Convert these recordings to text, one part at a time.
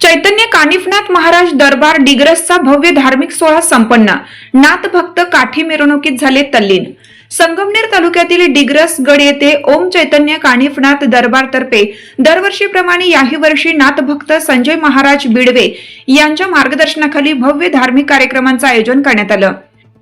चैतन्य कानिफनाथ महाराज दरबार डिग्रसचा भव्य धार्मिक सोहळा संपन्न। नाथ भक्त काठी मिरवणुकीत झाले तल्लीन। संगमनेर तालुक्यातील डिग्रस गड येथे ओम चैतन्य कानिफनाथ दरबार तर्फे दरवर्षीप्रमाणे याही वर्षी नाथ भक्त संजय महाराज बिडवे यांच्या मार्गदर्शनाखाली भव्य धार्मिक कार्यक्रमांचे आयोजन करण्यात आलं।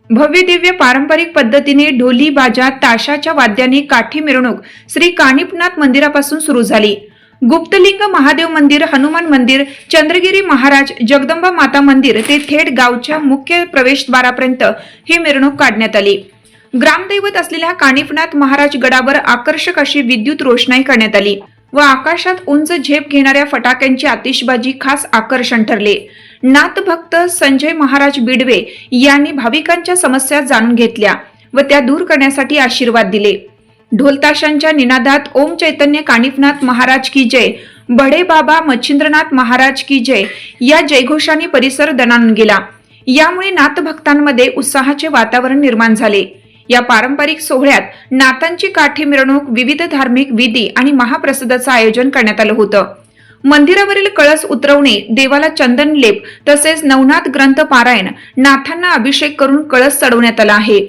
भव्य दिव्य पारंपरिक पद्धतीने ढोली बाजा ताशाच्या वाद्यांनी काठी मिरवणूक श्री कानिफनाथ मंदिरापासून सुरू झाली। गुप्तलिंग महादेव मंदिर, हनुमान मंदिर, चंद्रगिरी महाराज, जगदंबा माता मंदिर ते थेट गावच्या मुख्य प्रवेशद्वारापर्यंत ही मिरवणूक काढण्यात आली। ग्रामदैवत असलेल्या कानिफनाथ महाराज गडावर आकर्षक अशी विद्युत रोषणाई करण्यात आली व आकाशात उंच झेप घेणाऱ्या फटाक्यांची आतिषबाजी खास आकर्षण ठरले। नाथ भक्त संजय महाराज बिडवे यांनी भाविकांच्या समस्या जाणून घेतल्या व त्या दूर करण्यासाठी आशीर्वाद दिले। ढोलताशांच्या निनादात ओम चैतन्य कानिफनाथ महाराज की जय, बडे बाबा मच्छिंद्रनाथ महाराज की जय या जयघोषाने परिसर दणाणून गेला। यामुळे नाथ भक्तांमध्ये उत्साहाचे वातावरण निर्माण झाले। या पारंपरिक सोहळ्यात नाथांची काठी मिरवणूक, विविध धार्मिक विधी आणि महाप्रसादाचं आयोजन करण्यात आलं होतं। मंदिरावरील कळस उतरवणे, देवाला चंदन लेप तसेच नवनाथ ग्रंथ पारायण, नाथांना अभिषेक करून कळस चढवण्यात आला आहे।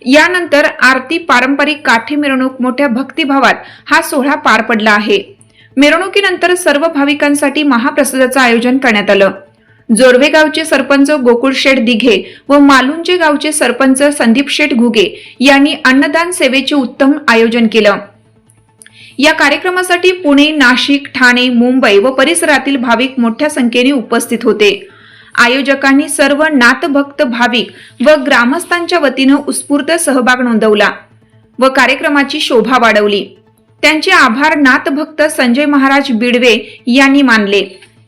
यानंतर आरती, पारंपरिक काठी मिरवणूक, मोठ्या भक्तिभावात हा सोहळा पार पडला आहे। मिरवणुकीनंतर सर्व भाविकांसाठी महाप्रसादाचं आयोजन करण्यात आलं। जोरवे गावचे सरपंच गोकुळ शेठ दिघे व मालुंजे गावचे सरपंच संदीप शेठ घुगे यांनी अन्नदान सेवेचे उत्तम आयोजन केलं। या कार्यक्रमासाठी पुणे, नाशिक, ठाणे, मुंबई व परिसरातील भाविक मोठ्या संख्येने उपस्थित होते। आयोजकांनी सर्व नाथभक्त भाविक व ग्रामस्थांच्या वतीनं उत्स्फूर्त सहभाग नोंदवला व कार्यक्रमाची शोभा वाढवली। त्यांचे आभार नाथभक्त संजय महाराज बिडवे यांनी मानले।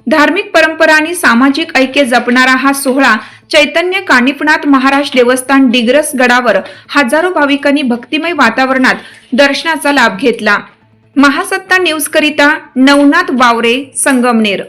धार्मिक परंपरा आणि सामाजिक ऐक्य जपणारा हा सोहळा चैतन्य कानिफनाथ महाराज देवस्थान डिग्रस गडावर हजारो भाविकांनी भक्तिमय वातावरणात दर्शनाचा लाभ घेतला। महासत्ता न्यूज करिता नवनाथ वावरे, संगमनेर।